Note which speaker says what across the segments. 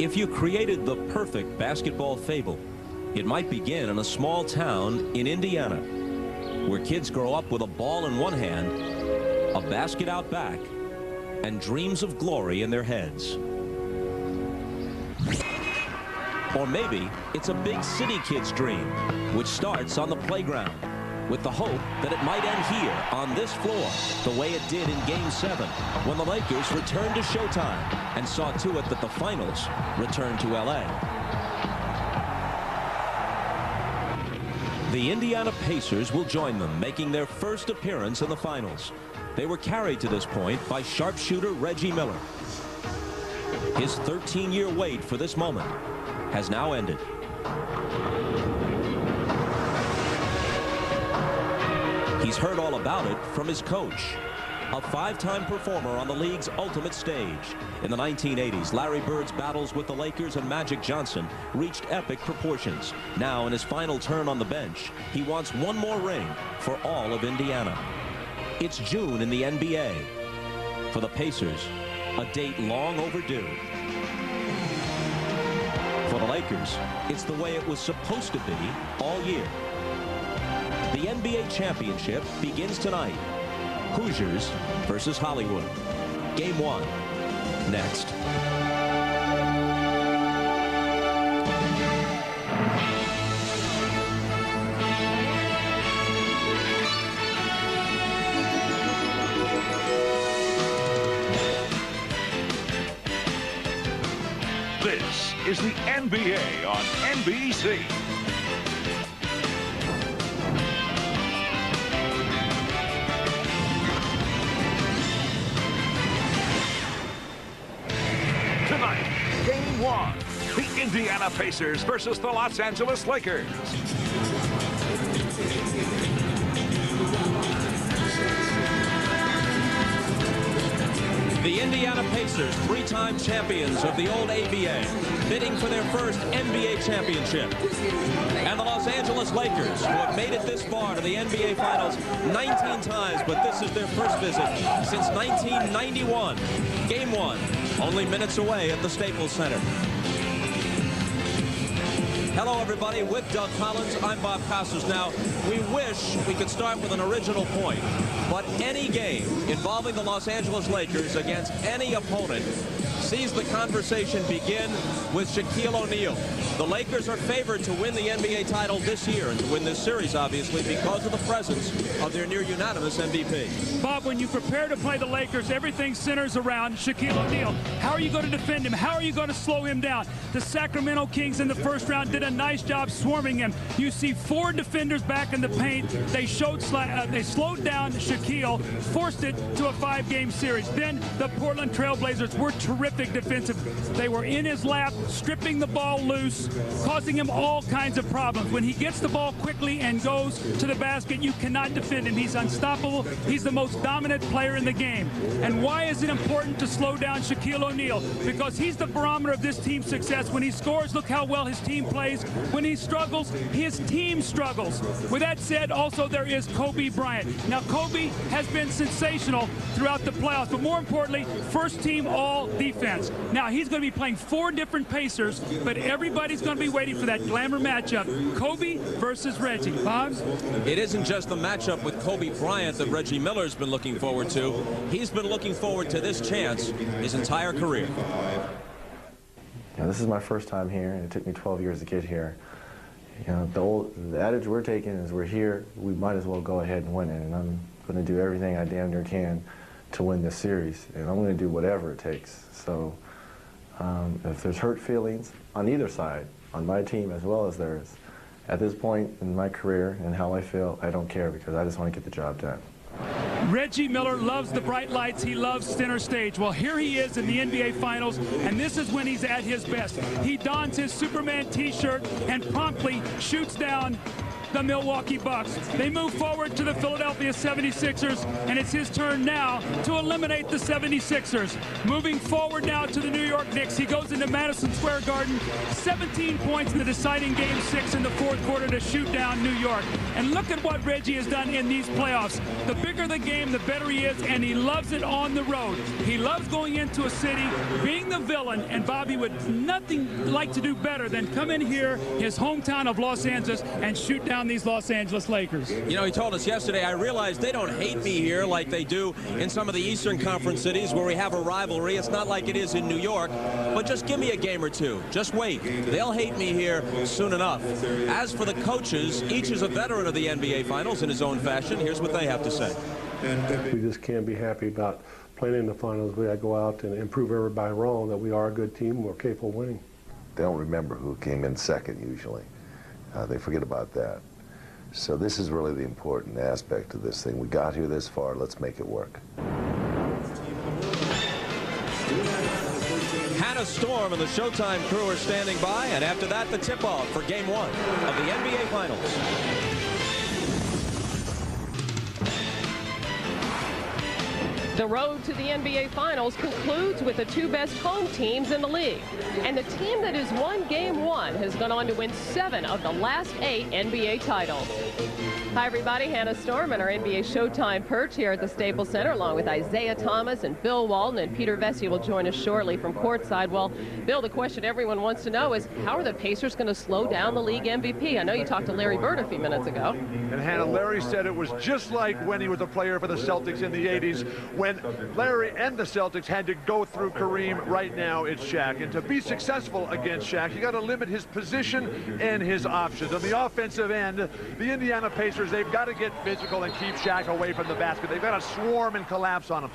Speaker 1: If you created the perfect basketball fable, it might begin in a small town in Indiana, where kids grow up with a ball in one hand, a basket out back, and dreams of glory in their heads. Or maybe it's a big city kid's dream, which starts on the playground, with the hope that it might end here on this floor, the way it did in Game 7, when the Lakers returned to Showtime and saw to it that the finals returned to LA. The Indiana Pacers will join them, making their first appearance in the finals. They were carried to this point by sharpshooter Reggie Miller. His 13-year wait for this moment has now ended. He's heard all about it from his coach, a five-time performer on the league's ultimate stage. In the 1980s, Larry Bird's battles with the Lakers and Magic Johnson reached epic proportions. Now, in his final turn on the bench, he wants one more ring for all of Indiana. It's June in the NBA. For the Pacers, a date long overdue. For the Lakers, it's the way it was supposed to be all year. The NBA championship begins tonight. Hoosiers versus Hollywood. Game 1 next.
Speaker 2: This is the NBA on NBC. Tonight, Game 1, the Indiana Pacers versus the Los Angeles Lakers.
Speaker 1: The Indiana Pacers, three-time champions of the old ABA, bidding for their first NBA championship. And the Los Angeles Lakers, who have made it this far to the NBA Finals 19 times, but this is their first visit since 1991. Game 1, only minutes away at the Staples Center. Hello, everybody. With Doug Collins, I'm Bob Costas. Now, we wish we could start with an original point, but any game involving the Los Angeles Lakers against any opponent sees the conversation begin with Shaquille O'Neal. The Lakers are favored to win the NBA title this year and to win this series, obviously, because of the presence of their near-unanimous MVP.
Speaker 3: Bob, when you prepare to play the Lakers, everything centers around Shaquille O'Neal. How are you going to defend him? How are you going to slow him down? The Sacramento Kings in the first round did a nice job swarming him. You see 4 defenders back in the paint. They slowed down Shaquille, forced it to a 5-game series. Then the Portland Trailblazers were terrific defensive. They were in his lap, stripping the ball loose, causing him all kinds of problems. When he gets the ball quickly and goes to the basket, you cannot defend him. He's unstoppable. He's the most dominant player in the game. And why is it important to slow down Shaquille O'Neal? Because he's the barometer of this team's success. When he scores, look how well his team plays. When he struggles, his team struggles. With that said, also there is Kobe Bryant. Now, Kobe has been sensational throughout the playoffs, but more importantly, first team all defense. Now, he's going to be playing 4 different Pacers, but everybody's going to be waiting for that glamour matchup, Kobe versus Reggie. Bob?
Speaker 1: It isn't just the matchup with Kobe Bryant that Reggie Miller's been looking forward to. He's been looking forward to this chance his entire career.
Speaker 4: This is my first time here, and it took me 12 years to get here. The adage we're taking is we're here, we might as well go ahead and win it, and I'm going to do everything I damn near can to win this series, and I'm going to do whatever it takes. So if there's hurt feelings on either side, on my team as well as theirs, at this point in my career and how I feel, I don't care, because I just want to get the job done.
Speaker 3: Reggie Miller loves the bright lights. He loves center stage. Well, here he is in the NBA Finals, and this is when he's at his best. He dons his Superman t-shirt and promptly shoots down the Milwaukee Bucks. They move forward to the Philadelphia 76ers, and it's his turn now to eliminate the 76ers. Moving forward now to the New York Knicks. He goes into Madison Square Garden, 17 points in the deciding Game 6 in the fourth quarter to shoot down New York. And look at what Reggie has done in these playoffs. The bigger the game, the better he is, and he loves it on the road. He loves going into a city, being the villain, and Bobby would nothing like to do better than come in here, his hometown of Los Angeles, and shoot down these Los Angeles Lakers.
Speaker 1: You know, he told us yesterday, I realize they don't hate me here like they do in some of the Eastern Conference cities where we have a rivalry. It's not like it is in New York, but just give me a game or two. Just wait. They'll hate me here soon enough. As for the coaches, each is a veteran of the NBA Finals in his own fashion. Here's what they have to say.
Speaker 5: We just can't be happy about playing in the finals. We got to go out and prove everybody wrong that we are a good team. We're capable of winning.
Speaker 6: They don't remember who came in second usually. They forget about that. So this is really the important aspect of this thing. We got here this far. Let's make it work.
Speaker 1: Hannah Storm and the Showtime crew are standing by, and after that, the tip-off for Game 1 of the NBA Finals.
Speaker 7: The road to the NBA Finals concludes with the two best home teams in the league. And the team that has won Game 1 has gone on to win 7 of the last 8 NBA titles. Hi, everybody. Hannah Storm and our NBA Showtime perch here at the Staples Center, along with Isaiah Thomas and Bill Walton, and Peter Vesey will join us shortly from courtside. Well, Bill, the question everyone wants to know is, how are the Pacers going to slow down the league MVP? I know you talked to Larry Bird a few minutes ago.
Speaker 8: And Hannah, Larry said it was just like when he was a player for the Celtics in the 80s, when Larry and the Celtics had to go through Kareem. Right now it's Shaq. And to be successful against Shaq, you got to limit his position and his options. On the offensive end, the Indiana Pacers, they've got to get physical and keep Shaq away from the basket. They've got to swarm and collapse on him.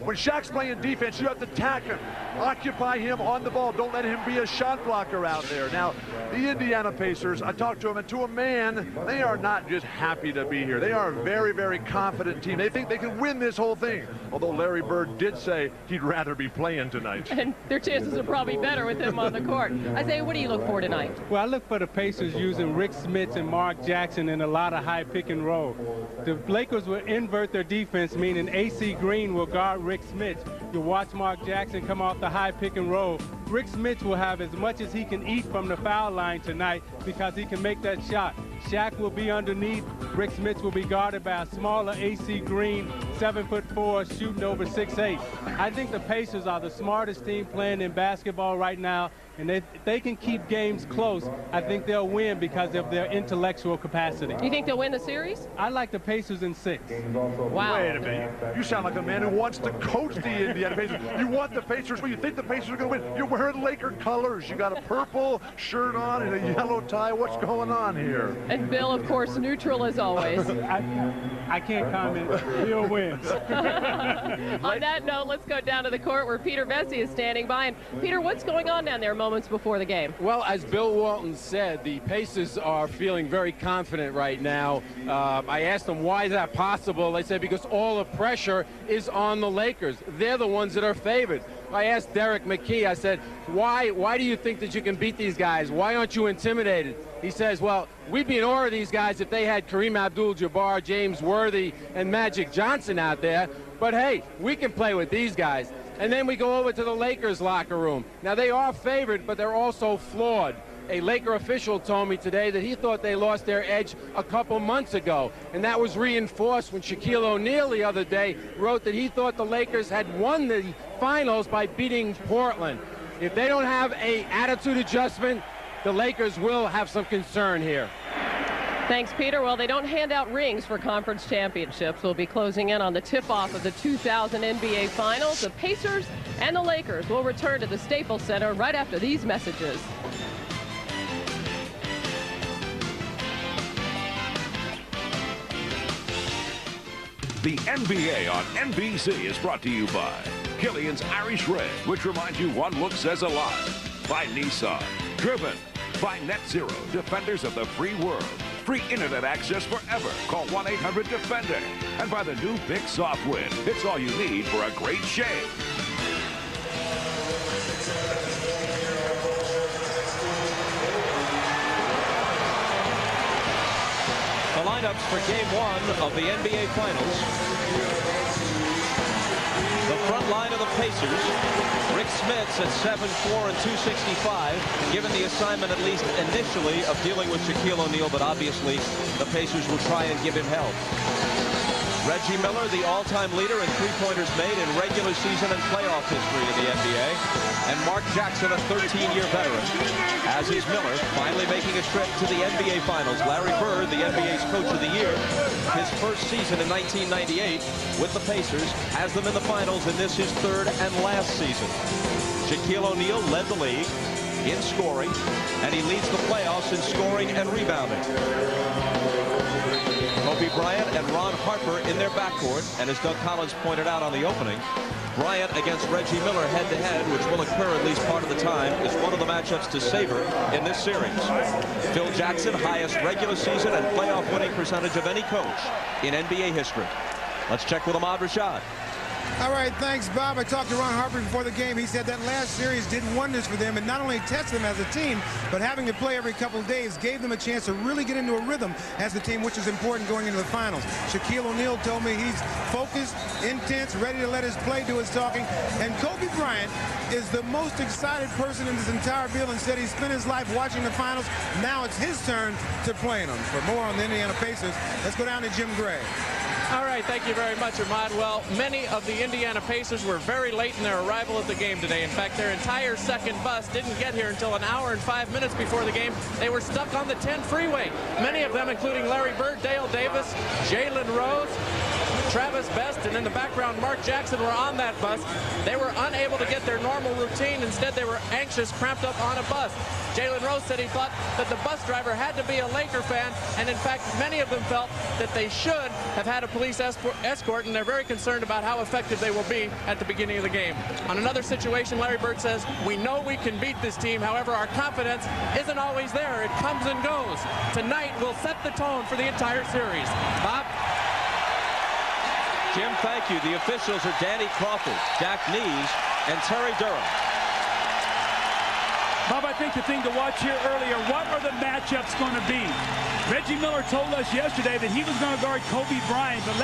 Speaker 8: When Shaq's playing defense, you have to attack him, occupy him on the ball. Don't let him be a shot blocker out there. Now, the Indiana Pacers, I talked to them, and to a man, they are not just happy to be here. They are a very, very confident team. They think they can win this whole thing. Although Larry Bird did say he'd rather be playing tonight.
Speaker 7: And their chances are probably better with him on the court. Isaiah, what do you look for tonight?
Speaker 9: Well, I look for the Pacers using Rick Smits and Mark Jackson in a lot of high pick and roll. The Lakers will invert their defense, meaning AC Green will guard Rick Smits. You'll watch Mark Jackson come off the high pick and roll. Rick Smits will have as much as he can eat from the foul line tonight because he can make that shot. Shaq will be underneath. Rick Smits will be guarded by a smaller AC Green, 7'4", shooting over 6'8". I think the Pacers are the smartest team playing in basketball right now, and if they can keep games close, I think they'll win because of their intellectual capacity.
Speaker 7: You think they'll win the series?
Speaker 9: I like the Pacers in 6.
Speaker 7: Wow.
Speaker 8: Wait a minute. You sound like a man who wants to coach the Indiana Pacers. You want the Pacers, well, you think the Pacers are going to win. You're wearing Laker colors. You got a purple shirt on and a yellow tie. What's going on here?
Speaker 7: And Bill, of course, neutral as always.
Speaker 9: I can't comment. Bill wins.
Speaker 7: On that note, let's go down to the court where Peter Vesey is standing by. And Peter, what's going on down there moments before the game?
Speaker 10: Well, as Bill Walton said, the Pacers are feeling very confident right now. I asked them, why is that possible? They said, because all the pressure is on the Lakers. They're the ones that are favored. I asked Derek McKee, I said, why do you think that you can beat these guys? Why aren't you intimidated? He says, well, we'd be in awe of these guys if they had Kareem Abdul-Jabbar, James Worthy, and Magic Johnson out there. But hey, we can play with these guys. And then we go over to the Lakers locker room. Now, they are favored, but they're also flawed. A Laker official told me today that he thought they lost their edge a couple months ago. And that was reinforced when Shaquille O'Neal the other day wrote that he thought the Lakers had won the finals by beating Portland. If they don't have an attitude adjustment, the Lakers will have some concern here.
Speaker 7: Thanks, Peter. Well, they don't hand out rings for conference championships. We'll be closing in on the tip-off of the 2000 NBA Finals. The Pacers and the Lakers will return to the Staples Center right after these messages.
Speaker 2: The NBA on NBC is brought to you by Killian's Irish Red, which reminds you one look says a lot. By Nissan. Driven by Net Zero, defenders of the free world. Free internet access forever. Call 1-800-DEFENDER. And by the new Big Soft Wind. It's all you need for a great shave.
Speaker 1: lineups for Game 1 of the NBA Finals. The front line of the Pacers. Rick Smits at 7'4" and 265, given the assignment, at least initially, of dealing with Shaquille O'Neal, but obviously the Pacers will try and give him help. Reggie Miller, the all-time leader in three-pointers made in regular season and playoff history in the NBA. And Mark Jackson, a 13-year veteran. As is Miller, finally making a trip to the NBA Finals. Larry Bird, the NBA's Coach of the Year, his first season in 1998 with the Pacers, has them in the Finals, and this his third and last season. Shaquille O'Neal led the league in scoring, and he leads the playoffs in scoring and rebounding. Kobe Bryant and Ron Harper in their backcourt, and as Doug Collins pointed out on the opening, Bryant against Reggie Miller head-to-head, which will occur at least part of the time, is one of the matchups to savor in this series. Phil Jackson, highest regular season and playoff winning percentage of any coach in NBA history. Let's check with Ahmad Rashad.
Speaker 11: All right, thanks, Bob. I talked to Ron Harper before the game. He said that last series did wonders for them, and not only tested them as a team, but having to play every couple of days gave them a chance to really get into a rhythm as a team, which is important going into the finals. Shaquille O'Neal told me he's focused, intense, ready to let his play do his talking. And Kobe Bryant is the most excited person in this entire deal and said he spent his life watching the finals. Now it's his turn to play in them. For more on the Indiana Pacers, let's go down to Jim Gray.
Speaker 12: All right, thank you very much, Ahmad. Well, many of the Indiana Pacers were very late in their arrival at the game today. In fact, their entire second bus didn't get here until an hour and 5 minutes before the game. They were stuck on the 10 freeway. Many of them, including Larry Bird, Dale Davis, Jalen Rose, Travis Best, and in the background, Mark Jackson were on that bus. They were unable to get their normal routine. Instead, they were anxious, cramped up on a bus. Jalen Rose said he thought that the bus driver had to be a Laker fan, and in fact, many of them felt that they should have had a police escort, and they're very concerned about how effective they will be at the beginning of the game. On another situation, Larry Bird says, we know we can beat this team. However, our confidence isn't always there. It comes and goes. Tonight will set the tone for the entire series. Bob?
Speaker 1: Jim, thank you. The officials are Danny Crawford, Jack Nees, and Terry Durham.
Speaker 3: Bob, I think the thing to watch here earlier, what are the matchups going to be? Reggie Miller told us yesterday that he was going to guard Kobe Bryant, but